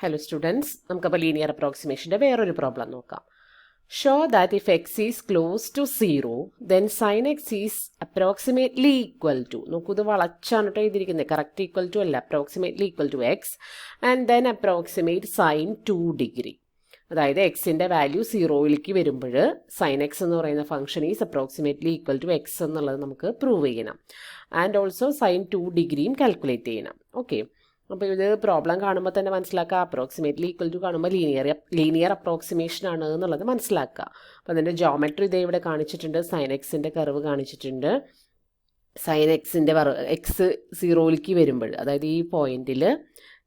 Hello students, നമുക്കപ്പോൾ linear അപ്രോക്സിമേഷൻ്റെ വേറൊരു പ്രോബ്ലം നോക്കാം. Show that if x is close to 0 then sine x is approximately equal to, നോക്കൂ ഇത് വളച്ചാണ് കേട്ടോ എഴുതിയിരിക്കുന്നത്, കറക്റ്റ് ഈക്വൽ ടു അല്ല, approximately equal to x and then approximate sine 2 degree. അതായത് എക്സിൻ്റെ വാല്യൂ 0യിലേക്ക് വരുമ്പോൾ സൈൻ എക്സ് എന്ന് പറയുന്ന function is approximately equal to x എന്നുള്ളത് നമുക്ക് പ്രൂവ് ചെയ്യണം. ആൻഡ് ഓൾസോ സൈൻ 2 ഡിഗ്രിയും കാൽക്കുലേറ്റ് ചെയ്യണം. ഓക്കെ, അപ്പോൾ ഇത് പ്രോബ്ലം കാണുമ്പോൾ തന്നെ മനസ്സിലാക്കുക, അപ്രോക്സിമേറ്റ്ലി ഈക്വൽ ടു കാണുമ്പോൾ ലീനിയർ അപ്രോക്സിമേഷൻ ആണ് എന്നുള്ളത് മനസ്സിലാക്കുക. അപ്പോൾ അതിൻ്റെ ജോമെട്രി ഇതേ ഇവിടെ കാണിച്ചിട്ടുണ്ട്, സൈൻ എക്സിൻ്റെ കർവ് കാണിച്ചിട്ടുണ്ട്. സൈൻ എക്സിൻ്റെ എക്സ് 0യിലേക്ക് വരുമ്പോൾ, അതായത് ഈ പോയിന്റിൽ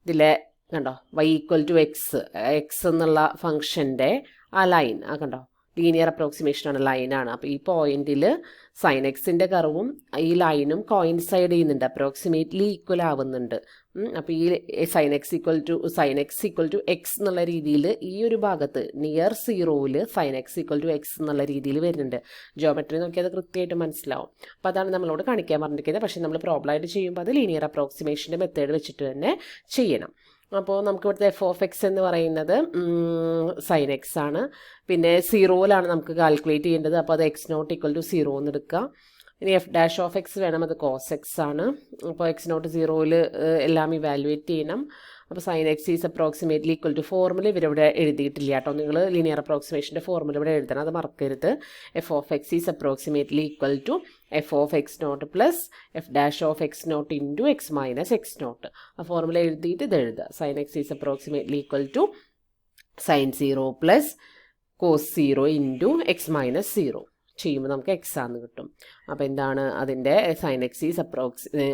ഇതിലെ കണ്ടോ y ഈക്വൽ ടു എക്സ് എന്നുള്ള ഫംഗ്ഷൻ്റെ ആ ലൈൻ കണ്ടോ, ലീനിയർ അപ്രോക്സിമേഷനാണ്, ലൈനാണ്. അപ്പോൾ ഈ പോയിന്റിൽ സൈൻ എക്സിൻ്റെ കർവും ഈ ലൈനും കോയിൻസൈഡ് ചെയ്യുന്നുണ്ട്, അപ്രോക്സിമേറ്റ്ലി ഈക്വൽ ആവുന്നുണ്ട്. അപ്പോൾ ഈ sine x equal to x എന്നുള്ള രീതിയിൽ ഈ ഒരു ഭാഗത്ത് നിയർ 0യിൽ sine x equal to x എന്നുള്ള രീതിയിൽ വരുന്നുണ്ട്. ജോമെട്രി നോക്കിയാൽ അത് കൃത്യമായിട്ട് മനസ്സിലാവും. അപ്പോൾ അതാണ് നമ്മളോട് കാണിക്കാൻ പറഞ്ഞിരിക്കുന്നത്. പക്ഷേ നമ്മൾ പ്രോബ്ലമായിട്ട് ചെയ്യുമ്പോൾ അത് ലീനിയർ അപ്രോക്സിമേഷൻ്റെ മെത്തേഡ് വെച്ചിട്ട് തന്നെ ചെയ്യണം. അപ്പോൾ നമുക്ക് ഇവിടുത്തെ എഫ് ഓഫ് എക്സ് എന്ന് പറയുന്നത് സൈൻ എക്സ് ആണ്. പിന്നെ 0യിലാണ് നമുക്ക് കാൽക്കുലേറ്റ് ചെയ്യേണ്ടത്, അപ്പോൾ അത് എക്സ് നോട്ട് ഈക്വൽ ടു 0 എന്ന് എടുക്കുക. ഇനി എഫ് ഡാഷ് ഓഫ് എക്സ് വേണം, അത് കോസ് എക്സ് ആണ്. അപ്പോൾ എക്സ് നോട്ട് 0യിൽ എല്ലാം ഇവാലുവേറ്റ് ചെയ്യണം. അപ്പോൾ sine x is approximately equal to, formula ഇവരിവിടെ എഴുതിയിട്ടില്ല കേട്ടോ, നിങ്ങൾ ലീനിയർ അപ്രോക്സിമേഷൻ്റെ ഫോർമുല ഇവിടെ എഴുതണം, അത് മറക്കരുത്. F of x is approximately equal to f of x naught plus f dash of x naught into x minus x naught. ആ ഫോർമുല എഴുതിയിട്ട് ഇത് എഴുതുക. Sine x is approximately equal to sine 0 plus cos 0 into x minus 0 ചെയ്യുമ്പോൾ നമുക്ക് x ആണെന്ന് കിട്ടും. അപ്പോൾ എന്താണ് അതിൻ്റെ sine x is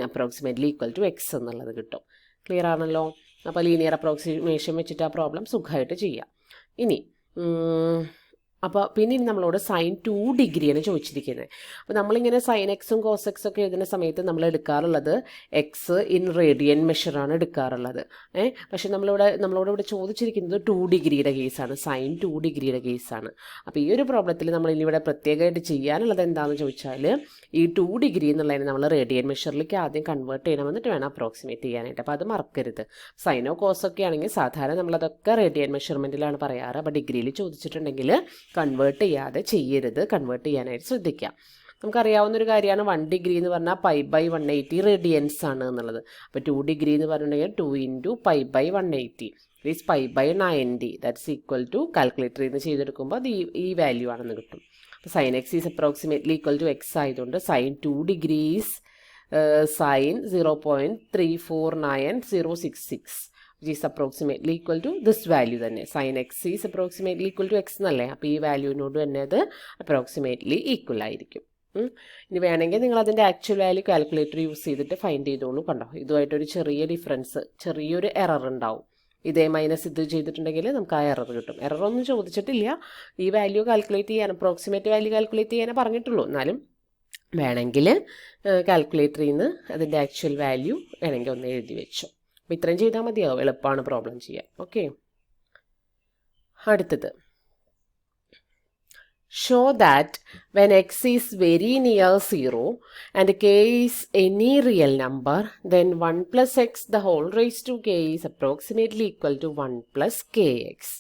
approximately equal to x എന്നുള്ളത് കിട്ടും. ക്ലിയർ ആണല്ലോ? അപ്പോൾ ലീനിയർ അപ്രോക്സിമേഷൻ വെച്ചിട്ട് ആ പ്രോബ്ലം സുഖമായിട്ട് ചെയ്യാം. ഇനി അപ്പോൾ പിന്നെ നമ്മളോട് സൈൻ 2 ഡിഗ്രിയാണ് ചോദിച്ചിരിക്കുന്നത്. അപ്പോൾ നമ്മളിങ്ങനെ സൈൻ എക്സും കോസ് എക്സും ഒക്കെ എഴുതുന്ന സമയത്ത് നമ്മൾ എടുക്കാറുള്ളത് എക്സ് ഇൻ റേഡിയൻ മെഷറാണ് എടുക്കാറുള്ളത്. പക്ഷേ നമ്മളോട് ഇവിടെ ചോദിച്ചിരിക്കുന്നത് 2 ഡിഗ്രിയുടെ കേസാണ്, സൈൻ 2 ഡിഗ്രിയുടെ കേസാണ്. അപ്പോൾ ഈ ഒരു പ്രോബ്ലത്തിൽ നമ്മൾ ഇനി ഇവിടെ പ്രത്യേകമായിട്ട് ചെയ്യാനുള്ളത് എന്താണെന്ന് ചോദിച്ചാൽ, ഈ 2 ഡിഗ്രി എന്നുള്ളതിന് നമ്മൾ റേഡിയൻ മെഷറിലേക്ക് ആദ്യം കൺവേർട്ട് ചെയ്യണം, എന്നിട്ട് വേണം അപ്രോക്സിമേറ്റ് ചെയ്യാനായിട്ട്. അപ്പോൾ അത് മറക്കരുത്. സൈനോ കോസൊക്കെ ആണെങ്കിൽ സാധാരണ നമ്മളതൊക്കെ റേഡിയൻ മെഷർമെൻറ്റിലാണ് പറയാറ്. അപ്പോൾ ഡിഗ്രിയിൽ ചോദിച്ചിട്ടുണ്ടെങ്കിൽ കൺവേർട്ട് ചെയ്യാതെ ചെയ്യരുത്, കൺവേർട്ട് ചെയ്യാനായിട്ട് ശ്രദ്ധിക്കാം. നമുക്കറിയാവുന്നൊരു കാര്യമാണ് 1 ഡിഗ്രി എന്ന് പറഞ്ഞാൽ π/180 റേഡിയൻസ് ആണ് എന്നുള്ളത്. അപ്പോൾ 2 ഡിഗ്രി എന്ന് പറഞ്ഞിട്ടുണ്ടെങ്കിൽ 2 into π/180 is π/90, that's equal to കാൽക്കുലേറ്ററിൽ നിന്ന് ചെയ്തെടുക്കുമ്പോൾ അത് ഈ വാല്യൂ ആണെന്ന് കിട്ടും. അപ്പോൾ sine x is approximately equal to x ആയതുകൊണ്ട് sine 2 degree is sine 0.349066 which is approximately equal to this value തന്നെ. Sine x is approximately equal to x എന്നല്ലേ, അപ്പോൾ ഈ വാല്യൂവിനോട് തന്നെ അത് അപ്രോക്സിമേറ്റ്ലി ഈക്വൽ ആയിരിക്കും. ഇനി വേണമെങ്കിൽ നിങ്ങൾ അതിൻ്റെ ആക്ച്വൽ വാല്യൂ കാൽക്കുലേറ്റർ യൂസ് ചെയ്തിട്ട് ഫൈൻഡ് ചെയ്തോളൂ. കണ്ടോ, ഇതുമായിട്ടൊരു ചെറിയ ഡിഫറൻസ്, ചെറിയൊരു എറർ ഉണ്ടാവും. ഇതേ മൈനസ് ഇത് ചെയ്തിട്ടുണ്ടെങ്കിൽ നമുക്ക് ആ എറർ കിട്ടും. എററൊന്നും ചോദിച്ചിട്ടില്ല, ഈ വാല്യൂ കാൽക്കുലേറ്റ് ചെയ്യാൻ, അപ്രോക്സിമേറ്റ് വാല്യൂ കാൽക്കുലേറ്റ് ചെയ്യാനേ പറഞ്ഞിട്ടുള്ളൂ. എന്നാലും വേണമെങ്കിൽ കാൽക്കുലേറ്ററിൽ നിന്ന് അതിൻ്റെ ആക്ച്വൽ വാല്യൂ വേണമെങ്കിൽ ഒന്ന് എഴുതി വെച്ചു. അപ്പോൾ ഇത്രയും ചെയ്താൽ മതിയാവും, എളുപ്പമാണ് പ്രോബ്ലം ചെയ്യാൻ. ഓക്കെ, അടുത്തത് show that when x is very near 0 and k is any real number then 1 plus x the whole raise to k is approximately equal to 1 plus k x.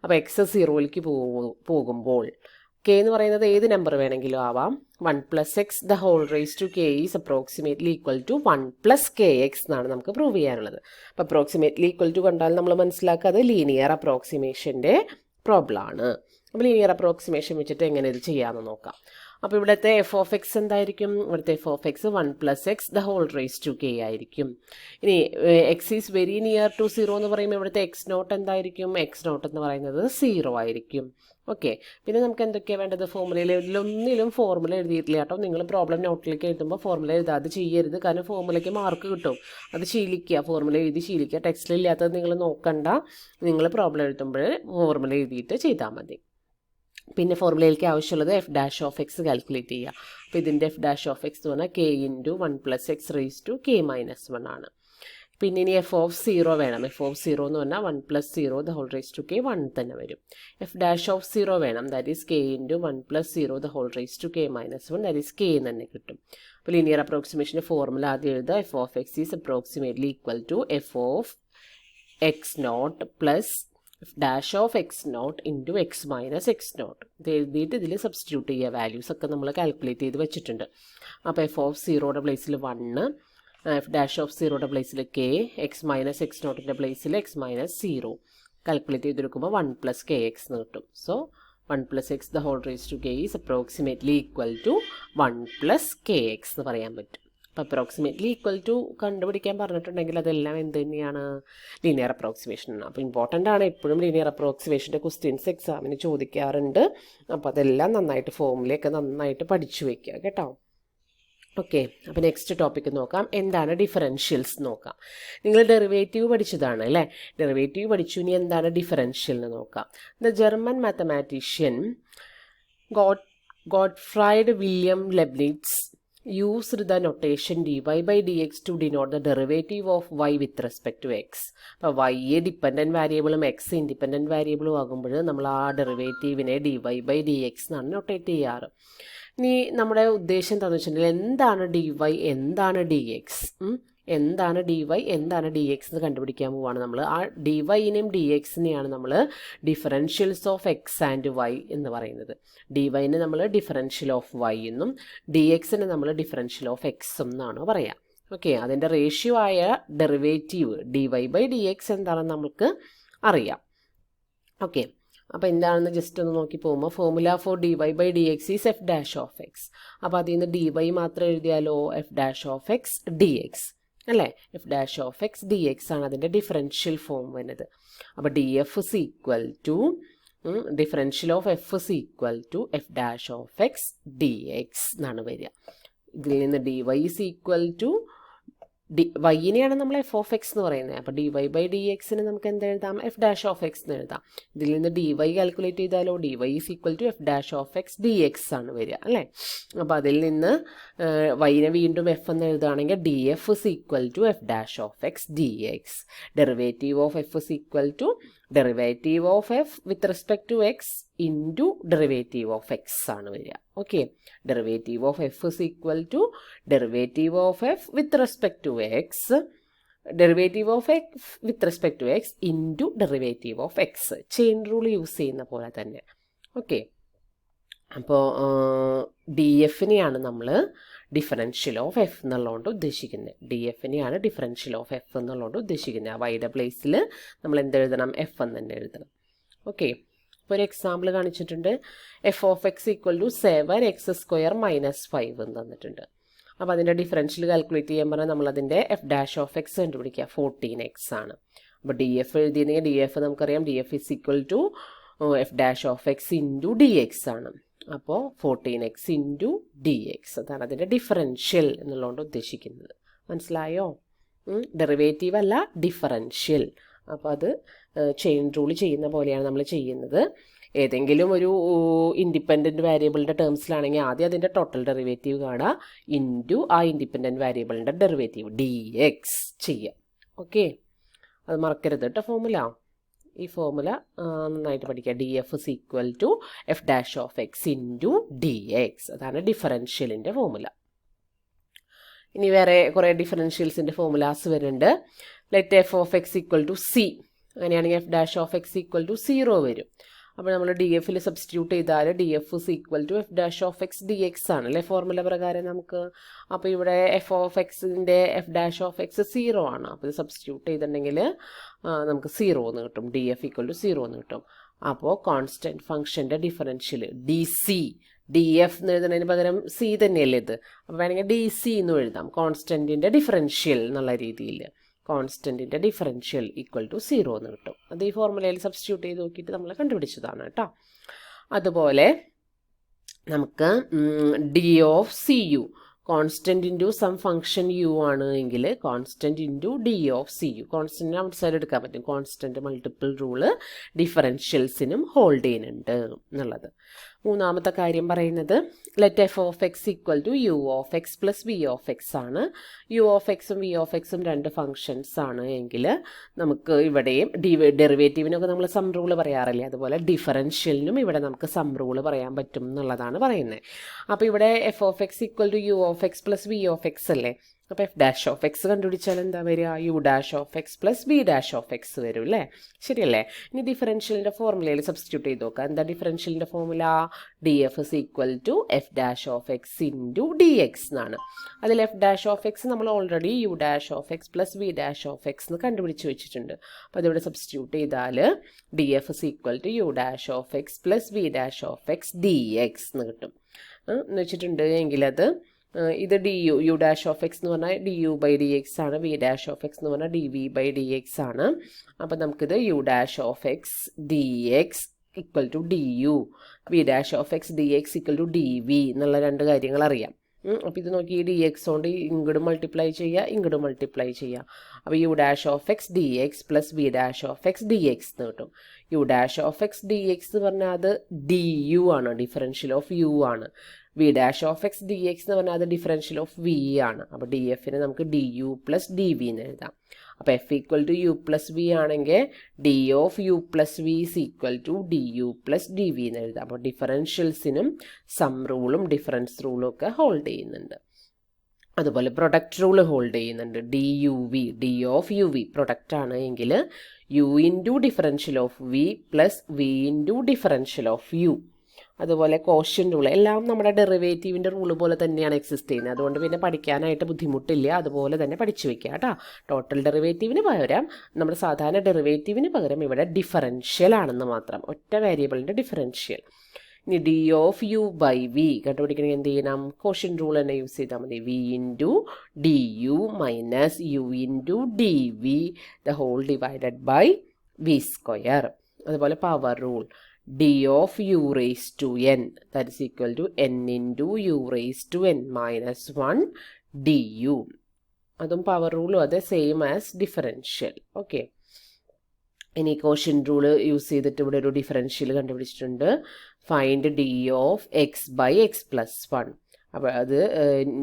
അപ്പോൾ എക്സ് 0യിലേക്ക് പോകുമ്പോൾ k എന്ന് പറയുന്നത് ഏത് number വേണമെങ്കിലും ആവാം. 1 plus x the whole raise to k is approximately equal to 1 plus k x എന്നാണ് നമുക്ക് പ്രൂവ് ചെയ്യാനുള്ളത്. അപ്പോൾ അപ്രോക്സിമേറ്റ്ലി ഈക്വൽ ടു കണ്ടാൽ നമ്മൾ മനസ്സിലാക്കുക അത് ലീനിയർ അപ്രോക്സിമേഷൻ്റെ പ്രോബ്ലം ആണ്. അപ്പോൾ ലീനിയർ അപ്രോക്സിമേഷൻ വെച്ചിട്ട് എങ്ങനെ ഇത് ചെയ്യാമെന്ന് നോക്കാം. അപ്പോൾ ഇവിടുത്തെ എഫ് ഓഫ് എക്സ് എന്തായിരിക്കും? ഇവിടുത്തെ f of x 1 plus x the whole raise to k ആയിരിക്കും. ഇനി x is very near to 0 എന്ന് പറയുമ്പോൾ ഇവിടുത്തെ എക്സ് നോട്ട് എന്തായിരിക്കും? എക്സ് നോട്ട് എന്ന് പറയുന്നത് 0 ആയിരിക്കും. ഓക്കെ, പിന്നെ നമുക്ക് എന്തൊക്കെയാണ് വേണ്ടത്? ഫോർമുലയിൽ ഇതിലൊന്നിലും ഫോർമുല എഴുതിയിട്ടില്ല കേട്ടോ. നിങ്ങൾ പ്രോബ്ലം നോട്ടിലേക്ക് എഴുതുമ്പോൾ ഫോർമുല എഴുതാതെ ചെയ്യരുത്, കാരണം ഫോർമുലയ്ക്ക് മാർക്ക് കിട്ടും. അത് ശീലിക്കുക, ഫോർമുല എഴുതി ശീലിക്കുക. ടെക്സ്റ്റിലില്ലാത്തത് നിങ്ങൾ നോക്കണ്ട, നിങ്ങൾ പ്രോബ്ലം എഴുതുമ്പോൾ ഫോർമുല എഴുതിയിട്ട് ചെയ്താൽ മതി. പിന്നെ ഫോർമുലയിലേക്ക് ആവശ്യമുള്ളത് f dash of x calculate ചെയ്യുക. അപ്പോൾ ഇതിൻ്റെ എഫ് ഡാഷ് ഓഫ് എക്സ് എന്ന് പറഞ്ഞാൽ k into 1 plus x raise to k minus 1 ആണ്. പിന്നെ ഇനി എഫ് ഓഫ് 0 വേണം. എഫ് ഓഫ് 0 എന്ന് പറഞ്ഞാൽ 1 plus 0 the whole raise to k 1 തന്നെ വരും. എഫ് ഡാഷ് ഓഫ് 0 വേണം, that is k into 1 plus 0 the whole raise to k minus 1, that is k എന്ന് തന്നെ കിട്ടും. അപ്പോൾ ലീനിയർ അപ്രോക്സിമേഷൻ്റെ ഫോർമുല ആദ്യം എഴുതുക. F of x is approximately equal to f of x naught plus f dash of x naught into x minus x naught. ഇത് എഴുതിയിട്ട് ഇതിൽ സബ്സ്റ്റിറ്റ്യൂട്ട് ചെയ്യുക. വാല്യൂസ് ഒക്കെ നമ്മൾ കാൽക്കുലേറ്റ് ചെയ്ത് വെച്ചിട്ടുണ്ട്. അപ്പോൾ എഫ് ഓഫ് സീറോയുടെ പ്ലേസിൽ 1, എഫ് ഡാഷ് ഓഫ് സീറോയുടെ പ്ലേസിൽ കെ, എക്സ് മൈനസ് എക്സ് നോട്ടിൻ്റെ പ്ലേസിൽ എക്സ് മൈനസ് 0 കാൽക്കുലേറ്റ് ചെയ്തെടുക്കുമ്പോൾ 1 + kx എന്ന് കിട്ടും. So 1 + x the whole raised to k is approximately equal to 1 + kx എന്ന് പറയാൻ പറ്റും. അപ്പോൾ അപ്രോക്സിമേറ്റ്ലി ഈക്വൽ ടു കണ്ടുപിടിക്കാൻ പറഞ്ഞിട്ടുണ്ടെങ്കിൽ അതെല്ലാം എന്ത് തന്നെയാണ്? ലീനിയർ അപ്രോക്സിമേഷൻ ആണ്. അപ്പോൾ ഇമ്പോർട്ടൻ്റ് ആണ്, എപ്പോഴും ലീനിയർ അപ്രോക്സിമേഷൻ്റെ ക്വസ്റ്റ്യൻസ് എക്സാമിന് ചോദിക്കാറുണ്ട്. അപ്പോൾ അതെല്ലാം നന്നായിട്ട് ഫോമിലേക്ക് നന്നായിട്ട് പഠിച്ചു വയ്ക്കുക കേട്ടോ. ഓക്കെ, അപ്പോൾ നെക്സ്റ്റ് ടോപ്പിക്ക് നോക്കാം. എന്താണ് ഡിഫറൻഷ്യൽസ് നോക്കാം. നിങ്ങൾ ഡെറിവേറ്റീവ് പഠിച്ചതാണ് അല്ലേ? ഡെറിവേറ്റീവ് പഠിച്ചു. ഇനി എന്താണ് ഡിഫറൻഷ്യൽ എന്ന് നോക്കാം. The German mathematician Gottfried William Leibniz used the notation dy by dx to denote the derivative of y with respect to x. അപ്പോൾ y ഡിപ്പെൻഡൻറ്റ് വേരിയബിളും എക്സ് ഇൻഡിപെൻഡൻറ്റ് വേരിയബിളും ആകുമ്പോൾ നമ്മൾ ആ ഡെറിവേറ്റീവിനെ dy by dx എന്നാണ് നൊട്ടേറ്റ് ചെയ്യാറ്. ഇനി നമ്മുടെ ഉദ്ദേശം എന്താണെന്ന് വെച്ചിട്ടുണ്ടെങ്കിൽ എന്താണ് dy, എന്താണ് dx, എന്താണ് dy, എന്താണ് dx എന്ന് കണ്ടുപിടിക്കാൻ പോവാണ് നമ്മൾ. ആ dyനെയും dxനെയാണ് നമ്മൾ differentials of x and y എന്ന് പറയുന്നത്. dyനെ നമ്മൾ ഡിഫറൻഷ്യൽ ഓഫ് വൈ എന്നും dxനെ നമ്മൾ ഡിഫറൻഷ്യൽ ഓഫ് എക്സ് എന്നാണ് പറയുക. ഓക്കെ, അതിൻ്റെ റേഷ്യോ ആയ ഡെറിവേറ്റീവ് dy by dx എന്താണെന്ന് നമുക്ക് അറിയാം. ഓക്കെ, അപ്പോൾ എന്താണെന്ന് ജസ്റ്റ് ഒന്ന് നോക്കി പോകുമ്പോൾ formula for dy by dx is f dash of x. അപ്പോൾ അതിൽ നിന്ന് dy മാത്രം എഴുതിയാലോ f dash of x dx അല്ലേ? F dash of x dx ആണ് അതിൻ്റെ ഡിഫറൻഷ്യൽ ഫോം വരുന്നത്. അപ്പോൾ df is equal to differential of f is equal to f dash of x dx എന്നാണ് വരിക. ഇതിൽ നിന്ന് dy ഇസ് ഈക്വൽ ടു വൈനെയാണ് നമ്മൾ എഫ് ഓഫ് എക്സ് എന്ന് പറയുന്നത്. അപ്പോൾ dy by dxന് നമുക്ക് എന്ത് എഴുതാം? എഫ് ഡാഷ് ഓഫ് എക്സ് എന്ന് എഴുതാം. ഇതിൽ നിന്ന് dy കാൽക്കുലേറ്റ് ചെയ്താലോ dy is equal to f dash of x dx ആണ് വരിക അല്ലേ? അപ്പോൾ അതിൽ നിന്ന് വൈനെ വീണ്ടും എഫ് എന്ന് എഴുതുകയാണെങ്കിൽ df is equal to f dash of x dx. Derivative of f is equal to derivative of f with respect to x into derivative of x ആണ് വരിക. Okay, derivative of f is equal to derivative of f with respect to x, derivative of x with respect to x into derivative of x. Chain rule use ചെയ്യുന്ന പോലെ തന്നെ. Okay, അപ്പോൾ D എഫിനെയാണ് നമ്മൾ differential of F എന്നുള്ളതുകൊണ്ട് ഉദ്ദേശിക്കുന്നത്. D എഫിനെയാണ് differential of F എന്നുള്ളതുകൊണ്ട് ഉദ്ദേശിക്കുന്നത്. ആ വൈയുടെ പ്ലേസിൽ നമ്മൾ എന്തെഴുതണം? എഫ് എന്ന് തന്നെ എഴുതണം. ഓക്കെ, ഇപ്പോൾ ഒരു എക്സാമ്പിൾ കാണിച്ചിട്ടുണ്ട്. F of x equal to 7x² - 5 എന്ന് തന്നിട്ടുണ്ട്. അപ്പോൾ അതിൻ്റെ ഡിഫറൻഷ്യൽ കാൽക്കുലേറ്റ് ചെയ്യാൻ പറഞ്ഞാൽ നമ്മളതിൻ്റെ എഫ് ഡാഷ് ഓഫ് എക്സ് കണ്ടുപിടിക്കുക. 14x ആണ്. അപ്പോൾ ഡി എഫ് എഴുതിയെങ്കിൽ ഡി എഫ് നമുക്കറിയാം d f is equal to f dash of x into d x ആണ്. അപ്പോൾ 14x ഇൻറ്റു ഡി എക്സ് അതാണ് അതിൻ്റെ ഡിഫറൻഷ്യൽ എന്നുള്ളതുകൊണ്ട് ഉദ്ദേശിക്കുന്നത്. മനസ്സിലായോ? ഡെറിവേറ്റീവ് അല്ല, ഡിഫറൻഷ്യൽ. അപ്പോൾ അത് ചെയിൻ റൂൾ ചെയ്യുന്ന പോലെയാണ് നമ്മൾ ചെയ്യുന്നത്. ഏതെങ്കിലും ഒരു ഇൻഡിപെൻഡൻറ്റ് വേരിയബിളിൻ്റെ ടേംസിലാണെങ്കിൽ ആദ്യം അതിൻ്റെ ടോട്ടൽ ഡെറിവേറ്റീവ് കാണുക, ഇൻറ്റു ആ ഇൻഡിപെൻഡൻറ്റ് വേരിയബിളിൻ്റെ ഡെറിവേറ്റീവ് dx ചെയ്യുക. ഓക്കെ, അത് മറക്കരുത് കേട്ടോ ഫോർമുല. ഈ ഫോർമുല നന്നായിട്ട് പഠിക്കുക. df is equal to f dash of x into dx. അതാണ് ഡിഫറൻഷ്യലിൻ്റെ ഫോർമുല. ഇനി വേറെ കുറേ ഡിഫറൻഷ്യൽസിൻ്റെ ഫോർമുലാസ് വരുന്നുണ്ട്. Let f of x equal to c. അങ്ങനെയാണെങ്കിൽ f dash of x equal to 0 വരും. അപ്പോൾ നമ്മൾ ഡി എഫിൽ സബ്സ്റ്റിറ്റ്യൂട്ട് ചെയ്താൽ d f is equal to f dash of x dx ആണ് അല്ലേ ഫോർമുല പ്രകാരം നമുക്ക്. അപ്പോൾ ഇവിടെ എഫ് ഓഫ് എക്സിൻ്റെ എഫ് ഡാഷ് ഓഫ് എക്സ് 0 ആണ്. അപ്പോൾ ഇത് സബ്സ്റ്റിറ്റ്യൂട്ട് ചെയ്തിട്ടുണ്ടെങ്കിൽ നമുക്ക് 0 എന്ന് കിട്ടും. ഡി എഫ് ഈക്വൽ ടു 0 എന്ന് കിട്ടും. അപ്പോൾ കോൺസ്റ്റൻറ്റ് ഫംഗ്ഷൻ്റെ differential d c, d f എന്ന് എഴുതുന്നതിന് പകരം സി തന്നെയല്ലേ ഇത്. അപ്പോൾ വേണമെങ്കിൽ ഡി സി എന്ന് എഴുതാം. കോൺസ്റ്റൻറ്റിൻ്റെ ഡിഫറൻഷ്യൽ എന്നുള്ള രീതിയിൽ കോൺസ്റ്റൻറ്റിൻ്റെ ഡിഫറൻഷ്യൽ ഈക്വൽ ടു 0 എന്ന് കിട്ടും. അത് ഈ ഫോർമുലയിൽ സബ്സ്റ്റിറ്റ്യൂട്ട് ചെയ്ത് നോക്കിയിട്ട് നമ്മൾ കണ്ടുപിടിച്ചതാണ് കേട്ടോ. അതുപോലെ നമുക്ക് d of c u constant into some function u ആണ് എങ്കിൽ constant into d of c u. കോൺസ്റ്റൻറ്റിന് ഔട്ട് സൈഡ് എടുക്കാൻ പറ്റും. കോൺസ്റ്റൻറ്റ് മൾട്ടിപ്പിൾ റൂള് ഡിഫറൻഷ്യൽസിനും ഹോൾഡ് ചെയ്യുന്നുണ്ട് എന്നുള്ളത്. മൂന്നാമത്തെ കാര്യം പറയുന്നത് let f of x equal to u of x plus v of x ആണ്. യു ഓഫ് എക്സും വി ഓഫ് എക്സും രണ്ട് ഫംഗ്ഷൻസ് ആണ് എങ്കിൽ നമുക്ക് ഇവിടെയും ഡെറിവേറ്റീവിനൊക്കെ നമ്മൾ സം റൂള് പറയാറില്ലേ, അതുപോലെ ഡിഫറൻഷ്യലിനും ഇവിടെ നമുക്ക് സം റൂള് പറയാൻ പറ്റും എന്നുള്ളതാണ് പറയുന്നത്. അപ്പോൾ ഇവിടെ f of x equal to u of x plus v of x അല്ലേ. അപ്പോൾ എഫ് ഡാഷ് ഓഫ് എക്സ് കണ്ടുപിടിച്ചാൽ എന്താ വരിക? U dash of x plus b dash of x വരും അല്ലേ? ശരിയല്ലേ? ഇനി ഡിഫറൻഷ്യലിൻ്റെ ഫോർമുലയിൽ സബ്സ്റ്റിറ്റ്യൂട്ട് ചെയ്ത് നോക്കുക. എന്താ ഡിഫറൻഷ്യലിൻ്റെ formula? D f is equal to f dash of x into d x എന്നാണ്. അതിൽ എഫ് ഡാഷ് ഓഫ് എക്സ് നമ്മൾ already u dash of x plus b dash of x എന്ന് കണ്ടുപിടിച്ച് വെച്ചിട്ടുണ്ട്. അപ്പോൾ അതിവിടെ സബ്സ്റ്റിറ്റ്യൂട്ട് ചെയ്താൽ d f is equal to u dash of x plus b dash of x d x എന്ന് കിട്ടും എന്ന് വെച്ചിട്ടുണ്ട്. എങ്കിലത് ഇത് d u dash of x എന്ന് പറഞ്ഞാൽ d u by d x ആണ്, വി ഡാഷ് ഓഫ് എക്സ് എന്ന് പറഞ്ഞാൽ d v by d x ആണ്. അപ്പം നമുക്കിത് u dash of x d x equal to d u, v dash of x d x equal to d v എന്നുള്ള രണ്ട് കാര്യങ്ങൾ അറിയാം. അപ്പോൾ ഇത് നോക്കി ഡി എക്സ് കൊണ്ട് ഇങ്ങോട്ട് മൾട്ടിപ്ലൈ ചെയ്യുക, ഇങ്ങോട്ട് മൾട്ടിപ്ലൈ ചെയ്യുക. അപ്പോൾ u dash of x d x plus v dash of x d x എന്ന് കിട്ടും. U dash of x d x എന്ന് പറഞ്ഞാൽ അത് ഡി യു ആണ്, ഡിഫറൻഷ്യൽ ഓഫ് യു ആണ്. V dash of x d x എന്ന് പറഞ്ഞാൽ അത് ഡിഫറൻഷ്യൽ ഓഫ് വി ആണ്. അപ്പോൾ ഡി എഫിനെ നമുക്ക് d u plus d v എന്ന് എഴുതാം. അപ്പോൾ f equal to u plus v ആണെങ്കിൽ d of u plus v is equal to d u plus d v എന്ന് എഴുതാം. അപ്പോൾ ഡിഫറൻഷ്യൽസിനും സം റൂളും ഡിഫറൻസ് റൂളും ഒക്കെ ഹോൾഡ് ചെയ്യുന്നുണ്ട്. അതുപോലെ പ്രൊഡക്റ്റ് റൂൾ ഹോൾഡ് ചെയ്യുന്നുണ്ട്. D u v, d of u v product ആണ് എങ്കിൽ u into differential of v plus v into differential of u. അതുപോലെ കോഷ്യൻ റൂൾ എല്ലാം നമ്മുടെ ഡെറിവേറ്റീവിൻ്റെ റൂള് പോലെ തന്നെയാണ് എക്സിസ്റ്റ് ചെയ്യുന്നത്. അതുകൊണ്ട് പിന്നെ പഠിക്കാനായിട്ട് ബുദ്ധിമുട്ടില്ല, അതുപോലെ തന്നെ പഠിച്ചു വെക്കുക കേട്ടോ. ടോട്ടൽ ഡെറിവേറ്റീവിന് പകരം നമ്മുടെ സാധാരണ ഡെറിവേറ്റീവിന് പകരം ഇവിടെ ഡിഫറൻഷ്യൽ ആണെന്ന് മാത്രം, ഒറ്റ വേരിയബിളിൻ്റെ ഡിഫറൻഷ്യൽ. ഇനി d of u by v കണ്ടുപിടിക്കണമെങ്കിൽ എന്ത് ചെയ്യണം? കോഷ്യൻ റൂൾ തന്നെ യൂസ് ചെയ്താൽ മതി. V into d u minus u into d v the whole divided by v square. അതുപോലെ power rule d of u raised to n that is equal to n into u raised to n minus 1 du. അതും power റൂളും അതെ, same as differential. Okay, ഇനി quotient rule use ചെയ്തിട്ട് ഇവിടെ ഒരു differential കണ്ടുപിടിച്ചിട്ടുണ്ട്. Find d of x by x plus 1. അപ്പോൾ അത്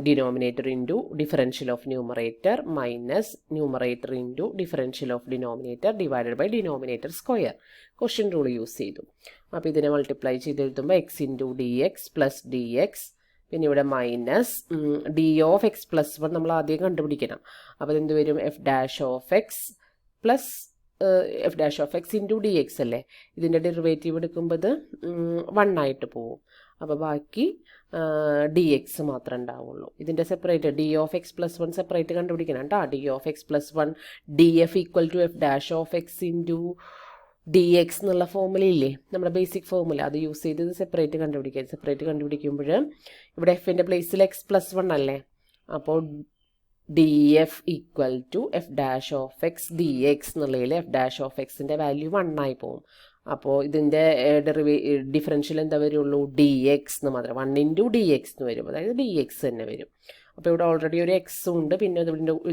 denominator into differential of numerator minus numerator into differential of denominator divided by denominator square. Question rule use ചെയ്തു. അപ്പോൾ ഇതിനെ മൾട്ടിപ്ലൈ ചെയ്ത് എഴുതുമ്പോൾ x into d x plus d x, പിന്നെ ഇവിടെ minus d of x plus 1 നമ്മൾ ആദ്യം കണ്ടുപിടിക്കണം. അപ്പോൾ എന്ത് വരും? F dash of x plus f dash of x into d X അല്ലേ. ഇതിൻ്റെ ഡെറിവേറ്റീവ് എടുക്കുമ്പോൾ ഇത് 1 ആയിട്ട് പോവും. അപ്പോൾ ബാക്കി ഡി എക്സ് മാത്രമേ ഉണ്ടാവുള്ളൂ. ഇതിൻ്റെ separate d of x plus 1 separate കണ്ടുപിടിക്കണം കേട്ടോ. D of x plus 1 d f equal to f dash of x into d x എന്നുള്ള ഫോർമുല ഇല്ലേ, നമ്മുടെ ബേസിക് ഫോർമുല, അത് യൂസ് ചെയ്ത് ഇത് സെപ്പറേറ്റ് കണ്ടുപിടിക്കുക. സെപ്പറേറ്റ് കണ്ടുപിടിക്കുമ്പോൾ ഇവിടെ എഫിൻ്റെ പ്ലേസിൽ എക്സ് പ്ലസ് 1 അല്ലേ, അപ്പോൾ d f equal to f dash of x d x എന്നുള്ളതിൽ എഫ് ഡാഷ് ഓഫ് എക്സിൻ്റെ വാല്യൂ 1 ആയി പോകും. അപ്പോൾ ഇതിൻ്റെ ഡിഫറൻഷ്യൽ എന്താ വരുള്ളൂ? ഡി എക്സ് എന്ന് മാത്രം, 1 ഇൻറ്റു ഡി എക്സ് എന്ന് വരും, അതായത് ഡി എക്സ് തന്നെ വരും. അപ്പോൾ ഇവിടെ ഓൾറെഡി ഒരു എക്സും ഉണ്ട്, പിന്നെ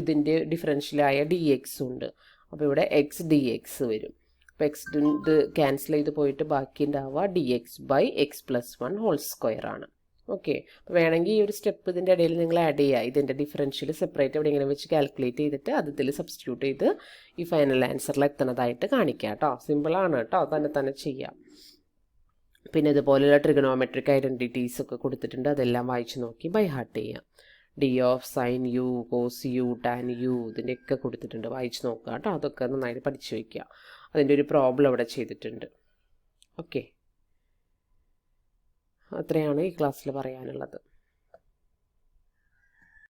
ഇതിൻ്റെ ഡിഫറൻഷ്യലായ ഡി എക്സും ഉണ്ട്. അപ്പോൾ ഇവിടെ എക്സ് ഡി എക്സ് വരും. അപ്പോൾ എക്സ് ഇത് ക്യാൻസൽ ചെയ്ത് പോയിട്ട് ബാക്കി ഉണ്ടാവുക d x by x plus 1 whole square ആണ്. ഓക്കെ, അപ്പോൾ വേണമെങ്കിൽ ഈ ഒരു സ്റ്റെപ്പ് ഇതിൻ്റെ ഇടയിൽ നിങ്ങൾ ആഡ് ചെയ്യുക. ഇതിൻ്റെ ഡിഫറൻഷ്യൽ സെപ്പറേറ്റ് എവിടെയെങ്കിലും വെച്ച് കാൽക്കുലേറ്റ് ചെയ്തിട്ട് അത് ഇതിൽ സബ്സ്റ്റിറ്റ്യൂട്ട് ചെയ്ത് ഈ ഫൈനൽ ആൻസറിൽ എത്തുന്നതായിട്ട് കാണിക്കുക കേട്ടോ. സിമ്പിളാണ് കേട്ടോ, തന്നെ ചെയ്യാം. പിന്നെ ഇതുപോലെയുള്ള ട്രിഗണോമെട്രിക് ഐഡൻറ്റിറ്റീസ് ഒക്കെ കൊടുത്തിട്ടുണ്ട്, അതെല്ലാം വായിച്ച് നോക്കി ബൈ ഹാർട്ട് ചെയ്യാം. D of sine u, cos u, tan u, ഇതിൻ്റെയൊക്കെ കൊടുത്തിട്ടുണ്ട്, വായിച്ച് നോക്കുക കേട്ടോ. അതൊക്കെ നന്നായിട്ട് പഠിച്ചു വയ്ക്കുക. അതിൻ്റെ ഒരു പ്രോബ്ലം ഇവിടെ ചെയ്തിട്ടുണ്ട്. ഓക്കെ, അത്രയാണ് ഈ ക്ലാസ്സിൽ പറയാനുള്ളത്.